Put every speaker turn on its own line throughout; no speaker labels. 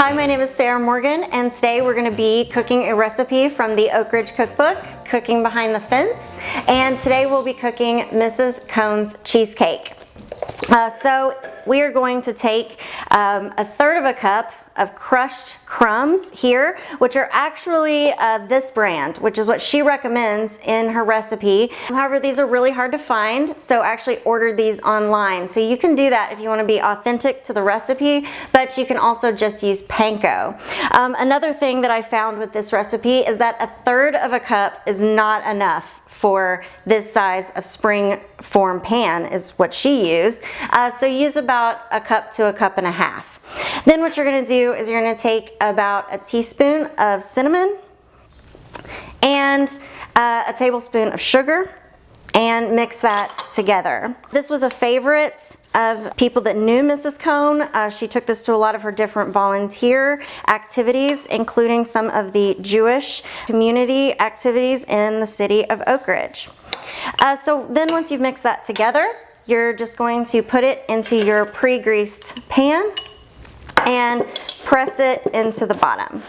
Hi, my name is Sarah Morgan, and today we're going to be cooking a recipe from the Oak Ridge cookbook, Cooking Behind the Fence, and today we'll be cooking Mrs. Cohn's cheesecake. So we are going to take a third of a cup of crushed crumbs here, which are actually this brand, which is what she recommends in her recipe. However, these are really hard to find, so actually order these online. So you can do that if you want to be authentic to the recipe, but you can also just use panko. Another thing that I found with this recipe is that a third of a cup is not enough for this size of spring form pan is what she used. So use about a cup to a cup and a half. Then what you're going to do is you're going to take about a teaspoon of cinnamon and a tablespoon of sugar and mix that together. This was a favorite of people that knew Mrs. Cohn. She took this to a lot of her different volunteer activities, including some of the Jewish community activities in the city of Oak Ridge. So then once you've mixed that together, you're just going to put it into your pre-greased pan and press it into the bottom.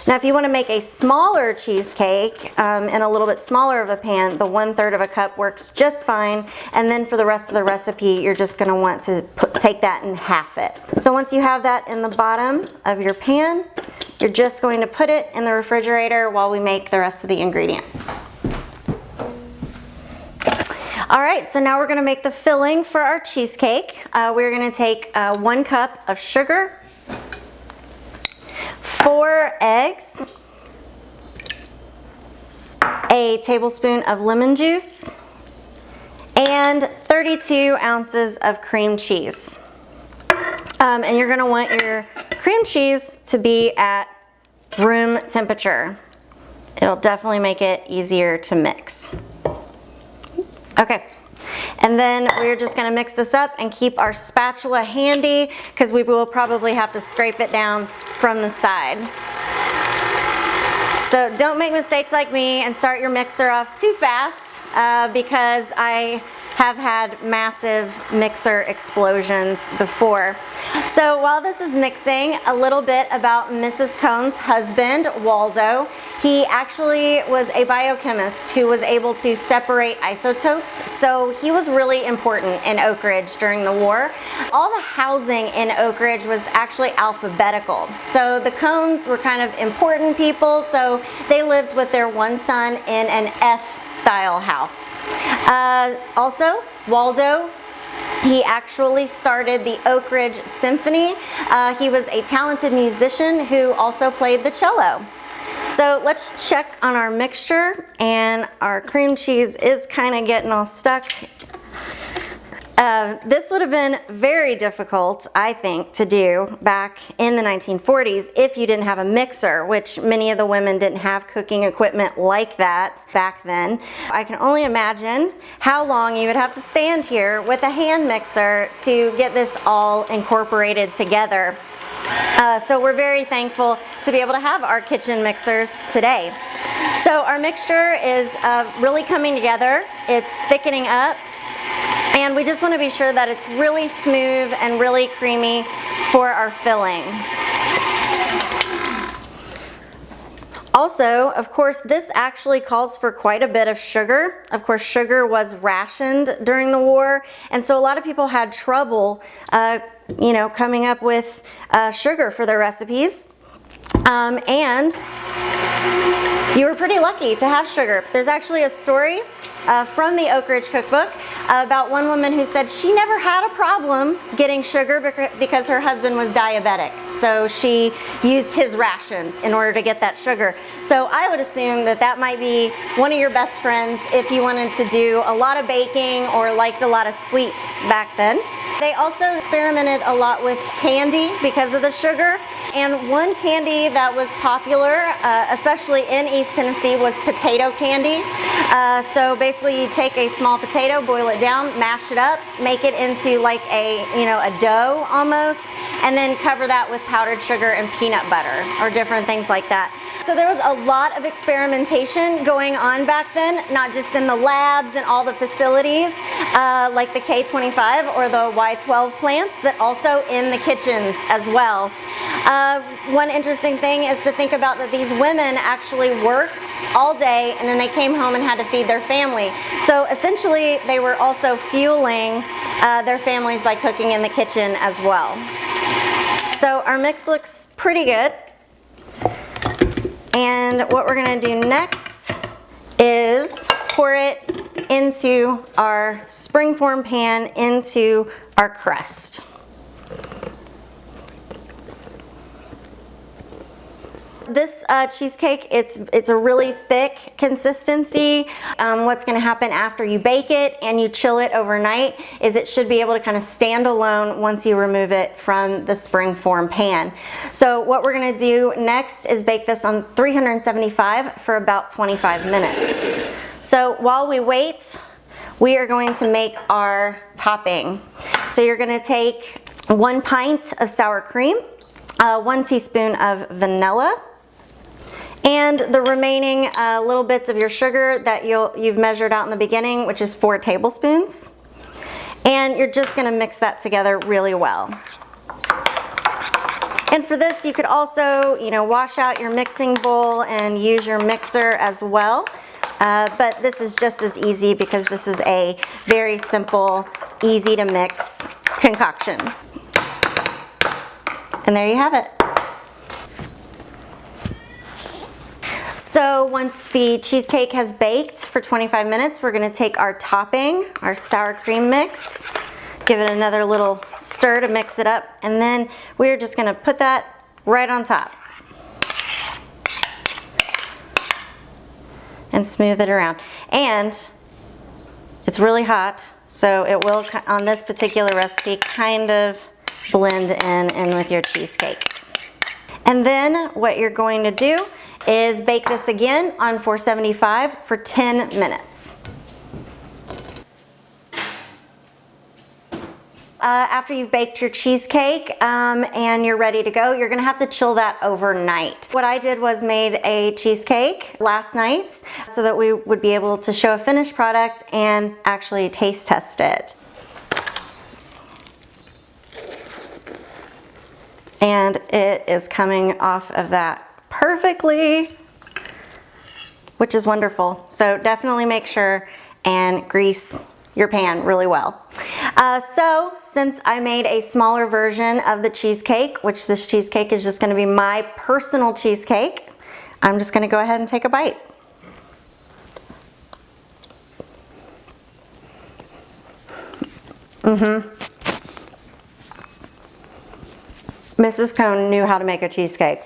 Now if you want to make a smaller cheesecake in a little bit smaller of a pan, the 1/3 of a cup works just fine, and then for the rest of the recipe you're just going to want to take that and half it. So once you have that in the bottom of your pan, you're just going to put it in the refrigerator while we make the rest of the ingredients. Alright, so now we're going to make the filling for our cheesecake. We're going to take 1 cup of sugar, 4 eggs, a tablespoon of lemon juice, and 32 ounces of cream cheese. And you're going to want your cream cheese to be at room temperature. It'll definitely make it easier to mix. Okay, and then we're just going to mix this up and keep our spatula handy because we will probably have to scrape it down from the side. So don't make mistakes like me and start your mixer off too fast because I have had massive mixer explosions before. So while this is mixing, a little bit about Mrs. Cohn's husband, Waldo. He actually was a biochemist who was able to separate isotopes, so he was really important in Oak Ridge during the war. All the housing in Oak Ridge was actually alphabetical, so the Cohns were kind of important people, so they lived with their one son in an F-style house. Also, Waldo, he actually started the Oak Ridge Symphony. He was a talented musician who also played the cello. So let's check on our mixture, and our cream cheese is kind of getting all stuck. This would have been very difficult, I think, to do back in the 1940s if you didn't have a mixer, which many of the women didn't have cooking equipment like that back then. I can only imagine how long you would have to stand here with a hand mixer to get this all incorporated together. So we're very thankful to be able to have our kitchen mixers today. So our mixture is really coming together. It's thickening up, and we just want to be sure that it's really smooth and really creamy for our filling. Also, of course, this actually calls for quite a bit of sugar. Of course, sugar was rationed during the war, and so a lot of people had trouble coming up with sugar for their recipes. And you were pretty lucky to have sugar. There's actually a story from the Oak Ridge cookbook about one woman who said she never had a problem getting sugar because her husband was diabetic. So she used his rations in order to get that sugar. So I would assume that that might be one of your best friends if you wanted to do a lot of baking or liked a lot of sweets back then. They also experimented a lot with candy because of the sugar. And one candy that was popular, especially in East Tennessee, was potato candy. So basically you take a small potato, boil it down, mash it up, make it into like a dough almost, and then cover that with powdered sugar and peanut butter or different things like that. So there was a lot of experimentation going on back then, not just in the labs and all the facilities like the K25 or the Y12 plants, but also in the kitchens as well. One interesting thing is to think about that these women actually worked all day and then they came home and had to feed their family. So essentially they were also fueling their families by cooking in the kitchen as well. So our mix looks pretty good. And what we're gonna do next is pour it into our springform pan, into our crust. This cheesecake, it's a really thick consistency. What's gonna happen after you bake it and you chill it overnight is it should be able to kind of stand alone once you remove it from the springform pan. So what we're gonna do next is bake this on 375 for about 25 minutes. So while we wait, we are going to make our topping. So you're gonna take 1 pint of sour cream, 1 teaspoon of vanilla, and the remaining little bits of your sugar that you've measured out in the beginning, which is 4 tablespoons. And you're just gonna mix that together really well. And for this, you could also, wash out your mixing bowl and use your mixer as well. But this is just as easy because this is a very simple, easy to mix concoction. And there you have it. So once the cheesecake has baked for 25 minutes, we're gonna take our topping, our sour cream mix, give it another little stir to mix it up, and then we're just gonna put that right on top and smooth it around. And it's really hot, so it will, on this particular recipe, kind of blend in with your cheesecake. And then what you're going to do is bake this again on 475 for 10 minutes. After you've baked your cheesecake and you're ready to go, you're gonna have to chill that overnight. What I did was made a cheesecake last night so that we would be able to show a finished product and actually taste test it. And it is coming off of that perfectly, which is wonderful. So definitely make sure and grease your pan really well. So since I made a smaller version of the cheesecake, which this cheesecake is just gonna be my personal cheesecake, I'm just gonna go ahead and take a bite. Mrs. Cohn knew how to make a cheesecake.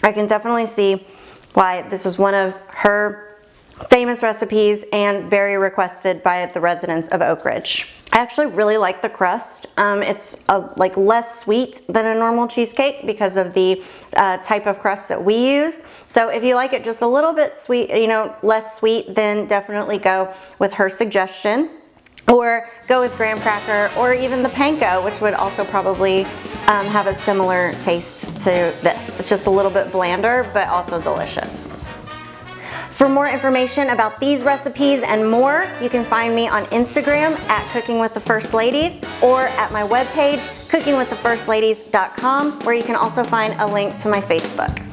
I can definitely see why this is one of her famous recipes and very requested by the residents of Oak Ridge. I actually really like the crust. It's like less sweet than a normal cheesecake because of the type of crust that we use. So if you like it just a little bit sweet, less sweet, then definitely go with her suggestion. Or go with graham cracker or even the panko, which would also probably have a similar taste to this. It's just a little bit blander, but also delicious. For more information about these recipes and more, you can find me on Instagram at Cooking with the First Ladies or at my webpage, cookingwiththefirst ladies.com, where you can also find a link to my Facebook.